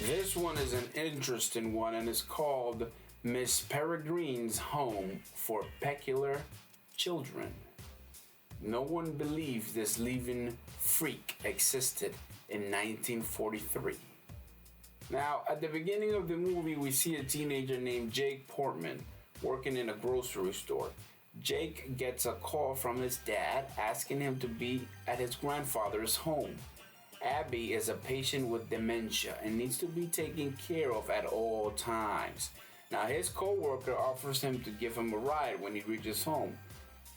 This one is an interesting one and it's called Miss Peregrine's Home for Peculiar Children. No one believes this living freak existed in 1943. Now, at the beginning of the movie, we see a teenager named Jake Portman working in a grocery store. Jake gets a call from his dad asking him to be at his grandfather's home. Abby is a patient with dementia and needs to be taken care of at all times. Now, his co-worker offers him to give him a ride when he reaches home,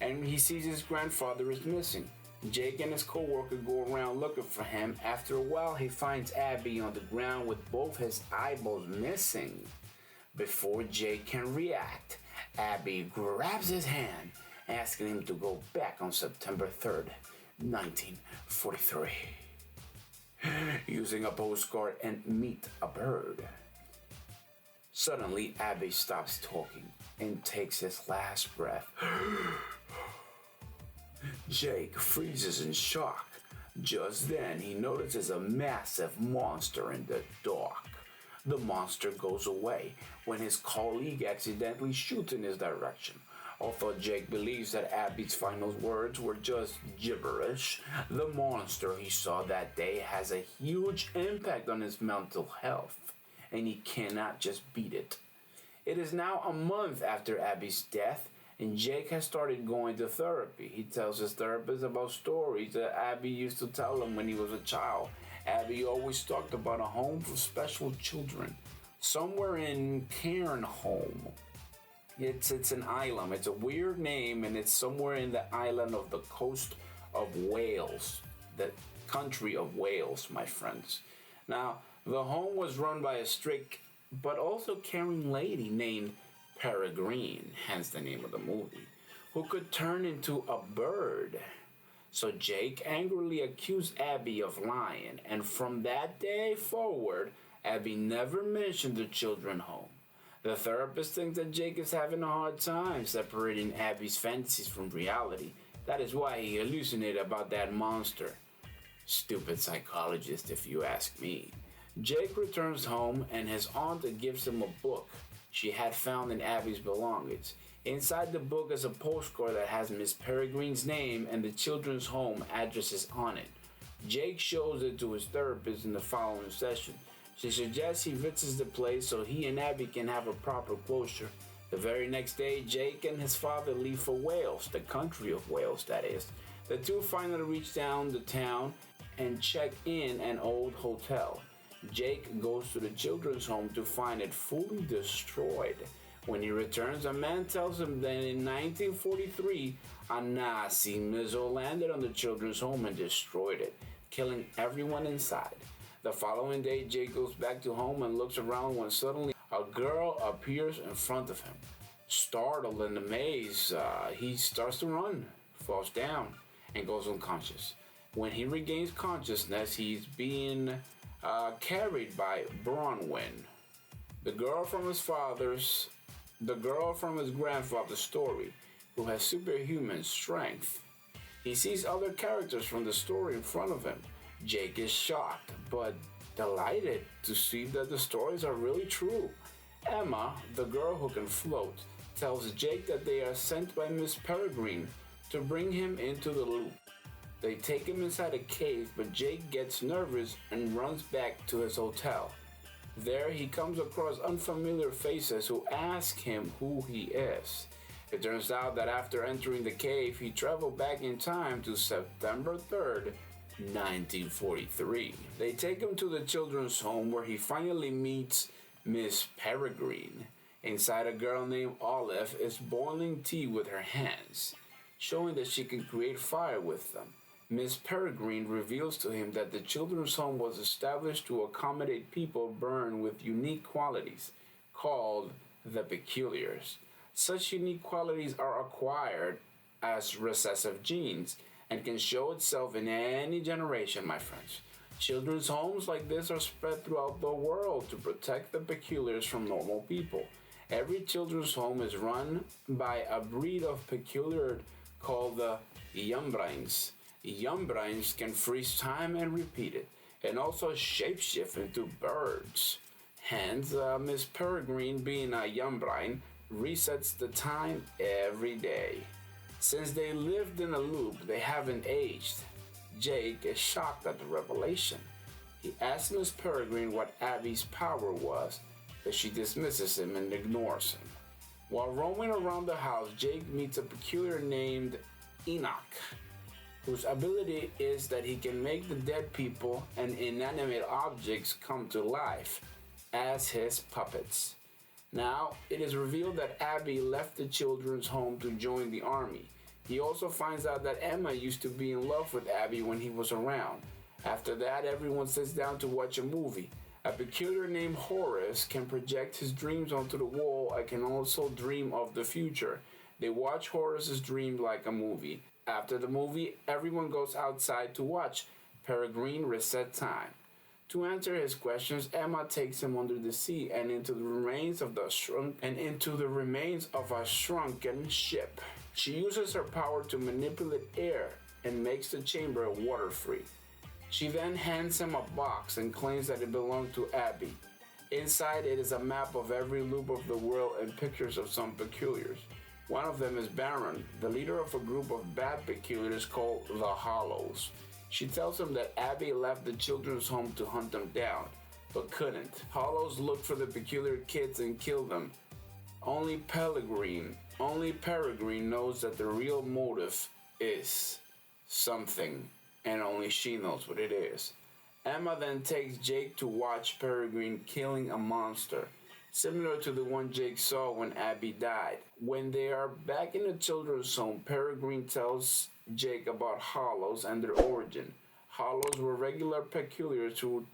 and he sees his grandfather is missing. Jake and his co-worker go around looking for him. After a while, he finds Abby on the ground with both his eyeballs missing. Before Jake can react, Abby grabs his hand, asking him to go back on September 3rd, 1943, using a postcard and meet a bird. Suddenly, Abby stops talking and takes his last breath. Jake freezes in shock. Just then, he notices a massive monster in the dark. The monster goes away when his colleague accidentally shoots in his direction. Although Jake believes that Abby's final words were just gibberish, the monster he saw that day has a huge impact on his mental health, and he cannot just beat it. It is now a month after Abby's death, and Jake has started going to therapy. He tells his therapist about stories that Abby used to tell him when he was a child. Abby always talked about a home for special children, somewhere in Cairnholm. It's an island. It's a weird name, and it's somewhere in the island of the coast of Wales, the country of Wales, my friends. Now, the home was run by a strict but also caring lady named Peregrine, hence the name of the movie, who could turn into a bird. So Jake angrily accused Abby of lying, and from that day forward, Abby never mentioned the children's home. The therapist thinks that Jake is having a hard time separating Abby's fantasies from reality. That is why he hallucinated about that monster. Stupid psychologist, if you ask me. Jake returns home, and his aunt gives him a book she had found in Abby's belongings. Inside the book is a postcard that has Miss Peregrine's name and the children's home addresses on it. Jake shows it to his therapist in the following session. She suggests he visits the place so he and Abby can have a proper closure. The very next day, Jake and his father leave for Wales, the country of Wales, that is. The two finally reach down the town and check in an old hotel. Jake goes to the children's home to find it fully destroyed. When he returns, a man tells him that in 1943, a Nazi missile landed on the children's home and destroyed it, killing everyone inside. The following day, Jake goes back to home and looks around when suddenly a girl appears in front of him. Startled and amazed, he starts to run, falls down, and goes unconscious. When he regains consciousness, he's being carried by Bronwyn, the girl from his grandfather's story, who has superhuman strength. He sees other characters from the story in front of him. Jake is shocked, but delighted to see that the stories are really true. Emma, the girl who can float, tells Jake that they are sent by Miss Peregrine to bring him into the loop. They take him inside a cave, but Jake gets nervous and runs back to his hotel. There he comes across unfamiliar faces who ask him who he is. It turns out that after entering the cave, he traveled back in time to September 3rd, 1943. They take him to the children's home where he finally meets Miss Peregrine. Inside, a girl named Olive is boiling tea with her hands, showing that she can create fire with them. Miss Peregrine reveals to him that the children's home was established to accommodate people born with unique qualities, called the peculiars. Such unique qualities are acquired as recessive genes and can show itself in any generation, my friends. Children's homes like this are spread throughout the world to protect the peculiars from normal people. Every children's home is run by a breed of peculiar called the Yumbrines. Yumbrines can freeze time and repeat it. and also shapeshift into birds. Hence, Miss Peregrine, being a young bride, resets the time every day. Since they lived in a loop, they haven't aged. Jake is shocked at the revelation. He asks Miss Peregrine what Abby's power was, but she dismisses him and ignores him. While roaming around the house, Jake meets a peculiar named Enoch, whose ability is that he can make the dead people and inanimate objects come to life as his puppets. Now, it is revealed that Abby left the children's home to join the army. He also finds out that Emma used to be in love with Abby when he was around. After that, everyone sits down to watch a movie. A peculiar named Horace can project his dreams onto the wall and can also dream of the future. They watch Horace's dream like a movie. After the movie, everyone goes outside to watch Peregrine reset time. To answer his questions, Emma takes him under the sea and into the remains of a shrunken ship. She uses her power to manipulate air and makes the chamber water-free. She then hands him a box and claims that it belonged to Abby. Inside it is a map of every loop of the world and pictures of some peculiars. One of them is Baron, the leader of a group of bad peculiars called the Hollows. She tells him that Abby left the children's home to hunt them down, but couldn't. Hollows look for the peculiar kids and kill them. Only Peregrine knows that the real motive is something, and only she knows what it is. Emma then takes Jake to watch Peregrine killing a monster, similar to the one Jake saw when Abby died. When they are back in the children's home, Peregrine tells Jake about Hollows and their origin. Hollows were regular peculiars who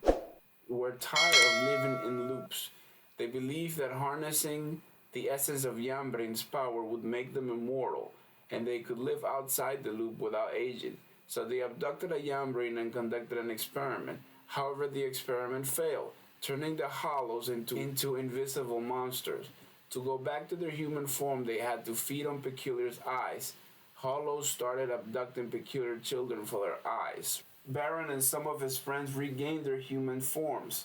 were tired of living in loops. They believed that harnessing the essence of Yambrain's power would make them immortal, and they could live outside the loop without aging. So they abducted a Yambrain and conducted an experiment. However, the experiment failed, turning the Hollows into invisible monsters. To go back to their human form, they had to feed on Peculiar's eyes. Hollows started abducting Peculiar children for their eyes. Baron and some of his friends regained their human forms,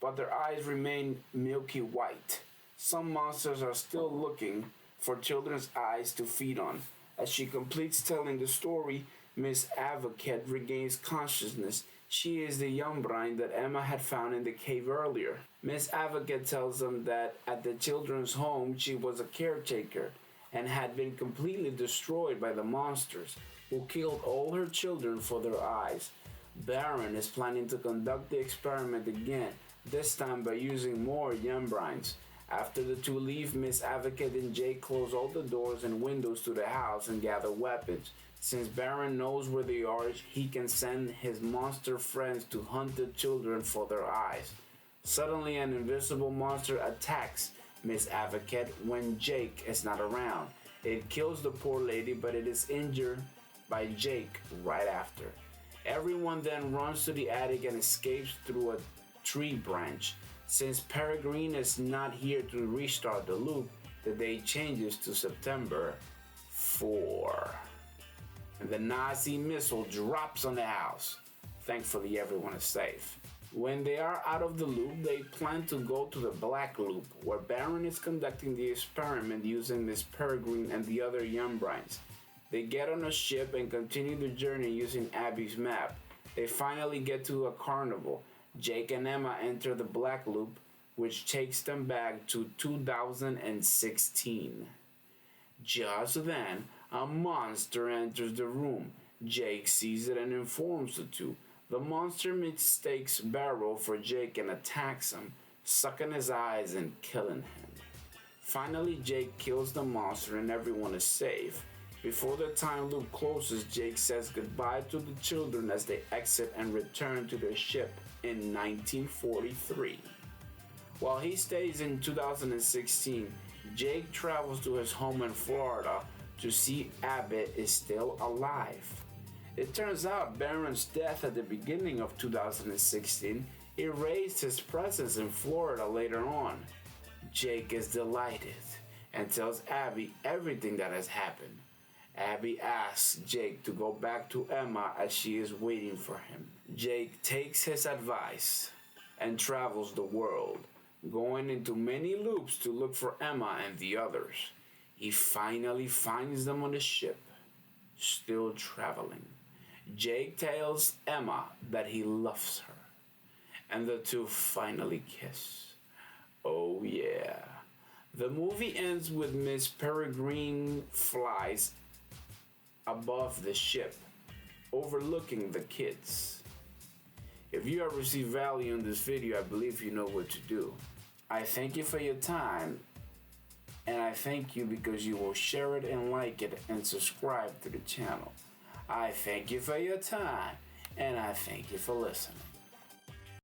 but their eyes remain milky white. Some monsters are still looking for children's eyes to feed on. As she completes telling the story, Miss Advocate regains consciousness. She is the young bride that Emma had found in the cave earlier. Miss Advocate tells them that at the children's home she was a caretaker and had been completely destroyed by the monsters, who killed all her children for their eyes. Baron is planning to conduct the experiment again, this time by using more young brides. After the two leave, Miss Advocate and Jake close all the doors and windows to the house and gather weapons. Since Baron knows where they are, he can send his monster friends to hunt the children for their eyes. Suddenly, an invisible monster attacks Miss Advocate when Jake is not around. It kills the poor lady, but it is injured by Jake right after. Everyone then runs to the attic and escapes through a tree branch. Since Peregrine is not here to restart the loop, the day changes to September 4. And the Nazi missile drops on the house. Thankfully, everyone is safe. When they are out of the loop, they plan to go to the Black Loop, where Baron is conducting the experiment using Miss Peregrine and the other young brides. They get on a ship and continue the journey using Abby's map. They finally get to a carnival. Jake and Emma enter the Black Loop, which takes them back to 2016. Just then, a monster enters the room. Jake sees it and informs the two. The monster mistakes Barrow for Jake and attacks him, sucking his eyes and killing him. Finally, Jake kills the monster and everyone is safe. Before the time loop closes, Jake says goodbye to the children as they exit and return to their ship in 1943. While he stays in 2016, Jake travels to his home in Florida to see Abbott is still alive. It turns out Baron's death at the beginning of 2016 erased his presence in Florida later on. Jake is delighted and tells Abby everything that has happened. Abby asks Jake to go back to Emma as she is waiting for him. Jake takes his advice and travels the world, going into many loops to look for Emma and the others. He finally finds them on the ship, still traveling. Jake tells Emma that he loves her, and the two finally kiss. Oh yeah. The movie ends with Miss Peregrine flies above the ship, overlooking the kids. If you have received value in this video, I believe you know what to do. I thank you for your time, and I thank you because you will share it and like it and subscribe to the channel. I thank you for your time, and I thank you for listening.